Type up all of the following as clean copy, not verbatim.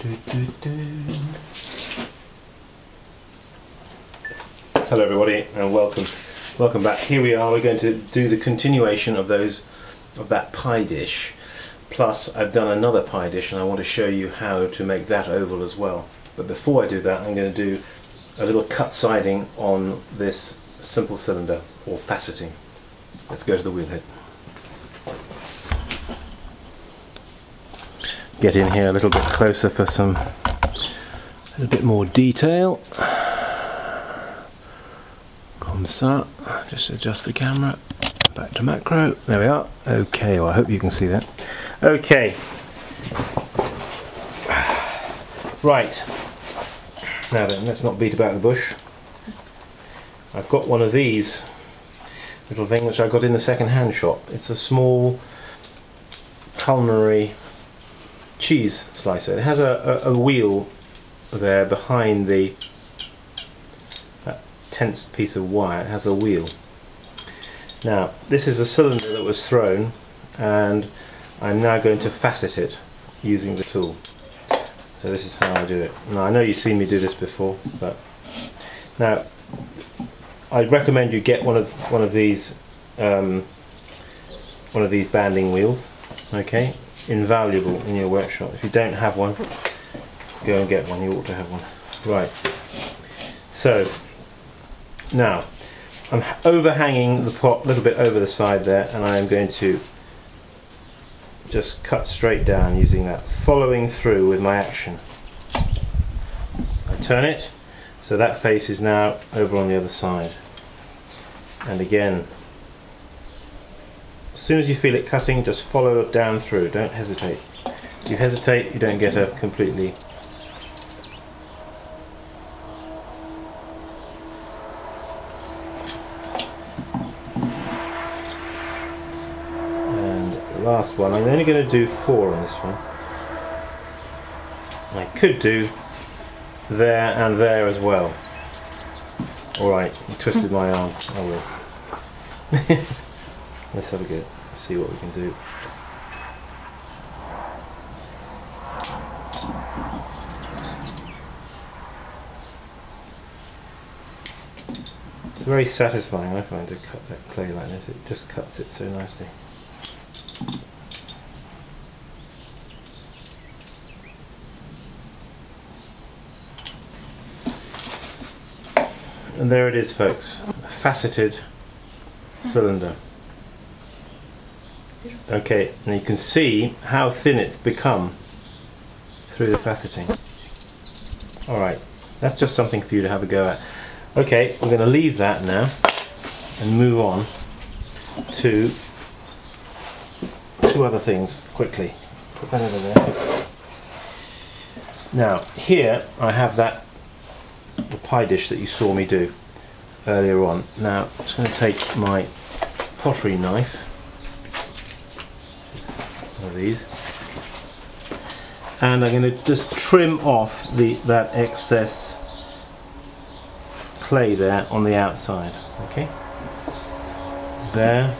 Hello everybody and welcome back. Here we are, we're going to do the continuation of that pie dish, plus I've done another pie dish and I want to show you how to make that oval as well. But before I do that, I'm going to do a little cut siding on this simple cylinder, or faceting. Let's go to the wheel head. Get in here a little bit closer for a little bit more detail. Comme ça. Just adjust the camera back to macro. There we are. Okay, well I hope you can see that. Okay. Right. Now then, let's not beat about the bush. I've got one of these little things which I got in the second-hand shop. It's a small culinary cheese slicer. It has a wheel there behind that tensed piece of wire. It has a wheel. Now this is a cylinder that was thrown and I'm now going to facet it using the tool. So this is how I do it. Now I know you've seen me do this before, but now I'd recommend you get one of these banding wheels. Okay, invaluable in your workshop. If you don't have one, go and get one. You ought to have one. Right. So now I'm overhanging the pot a little bit over the side there, and I am going to just cut straight down using that, following through with my action. I turn it so that face is now over on the other side, and again, as soon as you feel it cutting, just follow it down through. Don't hesitate. If you hesitate, you don't get a completely. And the last one, I'm only going to do 4 on this one. I could do there and there as well. Alright, you twisted my arm. I will. Let's have a go. Let's see what we can do. It's very satisfying, I find, to cut that clay like this. It just cuts it so nicely. And there it is, folks. A faceted cylinder. Okay, and you can see how thin it's become through the faceting. Alright, that's just something for you to have a go at. Okay, we're going to leave that now and move on to 2 other things quickly. Put that over there. Now, here I have the pie dish that you saw me do earlier on. Now, I'm just going to take my pottery knife, one of these, and I'm going to just trim off that excess clay there on the outside. Okay, there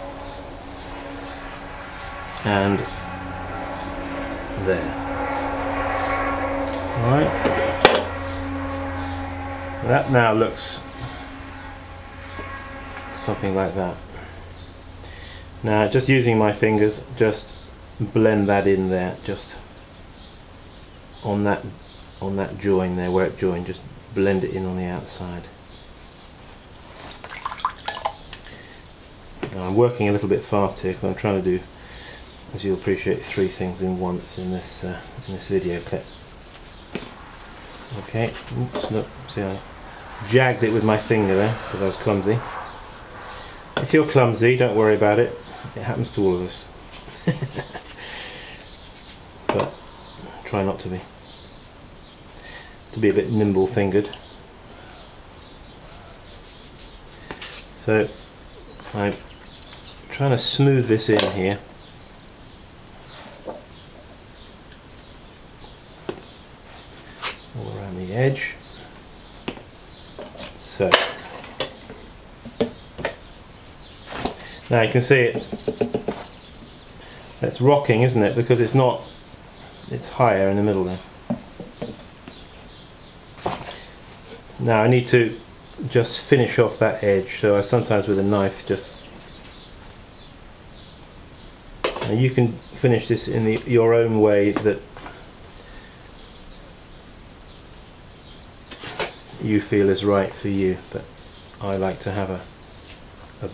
and there. All right. That now looks something like that. Now, just using my fingers, just blend that in there, just on that join there where it joined. Just blend it in on the outside. Now, I'm working a little bit fast here because I'm trying to do, as you'll appreciate, 3 things in once in this video clip. Okay. Oops, look, see, I jagged it with my finger there because I was clumsy. If you're clumsy, don't worry about it. It happens to all of us. But try not to be. To be a bit nimble fingered. So I'm trying to smooth this in here. All around the edge. So now you can see it's rocking, isn't it? Because it's higher in the middle there. Now I need to just finish off that edge, so I sometimes with a knife just... Now you can finish this in your own way that you feel is right for you, but I like to have a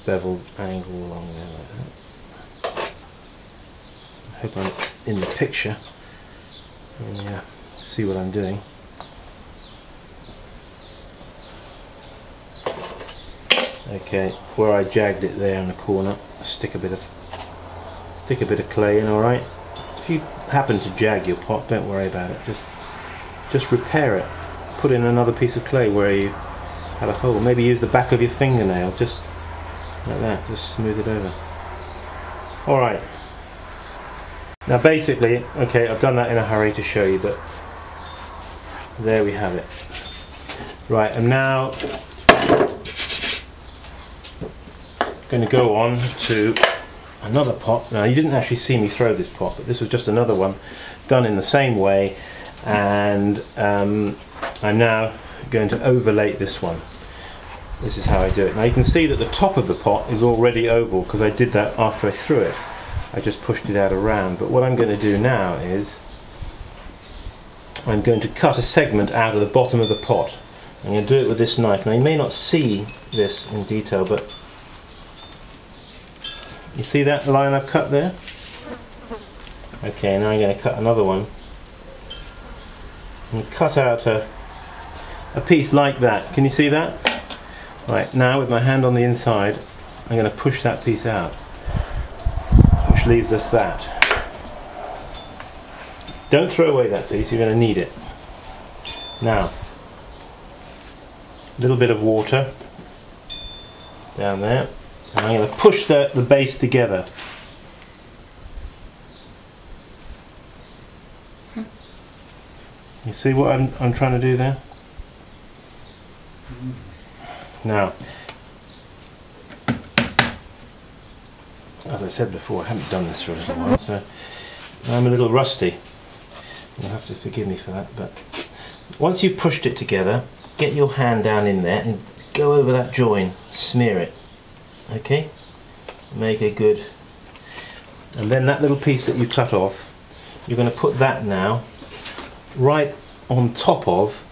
beveled angle along there like that. I hope I'm in the picture and yeah, see what I'm doing. Okay, where I jagged it there in the corner, stick a bit of clay in. All right. If you happen to jag your pot, don't worry about it. Just repair it. Put in another piece of clay where you had a hole. Maybe use the back of your fingernail, just like that. Just smooth it over. All right. Now basically, okay, I've done that in a hurry to show you, but there we have it. Right, and now going to go on to another pot. Now you didn't actually see me throw this pot, but this was just another one done in the same way, and I'm now going to overlay this one. This is how I do it. Now you can see that the top of the pot is already oval because I did that after I threw it. I just pushed it out around, but what I'm going to do now is I'm going to cut a segment out of the bottom of the pot. I'm going to do it with this knife. Now you may not see this in detail, but you see that line I've cut there? Okay, now I'm going to cut another one and cut out a piece like that. Can you see that? Right, now with my hand on the inside I'm going to push that piece out, which leaves us that. Don't throw away that piece, you're going to need it. Now, a little bit of water down there, and I'm going to push the base together. You see what I'm trying to do there? Now, as I said before, I haven't done this for a little while, so I'm a little rusty. You'll have to forgive me for that, but once you've pushed it together, get your hand down in there and go over that join, smear it. Okay? Make a good... And then that little piece that you cut off, you're going to put that now right on top of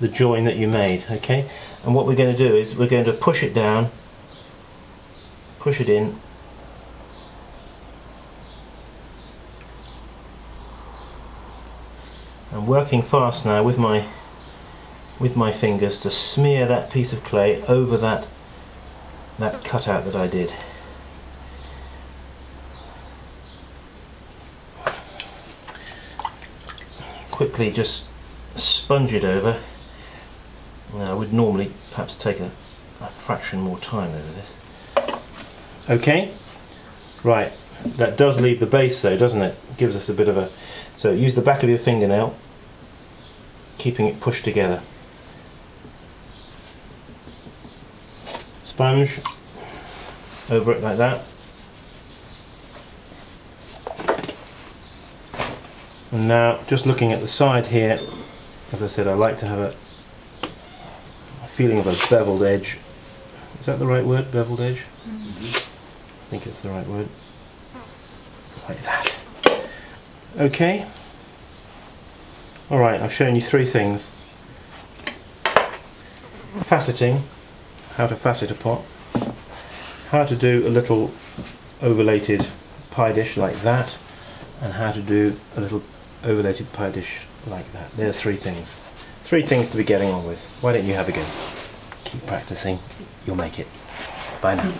the join that you made. Okay? And what we're going to do is we're going to push it down, push it in, I'm working fast now with my fingers to smear that piece of clay over that cutout that I did. Quickly just sponge it over. Now I would normally perhaps take a fraction more time over this. Okay, right, that does leave the base though, doesn't it? Gives us a bit of a... So use the back of your fingernail, keeping it pushed together. Sponge over it like that. And now, just looking at the side here, as I said, I like to have a feeling of a beveled edge. Is that the right word, beveled edge? Mm-hmm. I think it's the right word. Like that. Okay. Alright, I've shown you three things. Faceting, how to facet a pot. How to do a little overlated pie dish like that. And how to do a little overlated pie dish like that. There's three things. Three things to be getting on with. Why don't you have a go? Keep practicing, you'll make it. Bye now.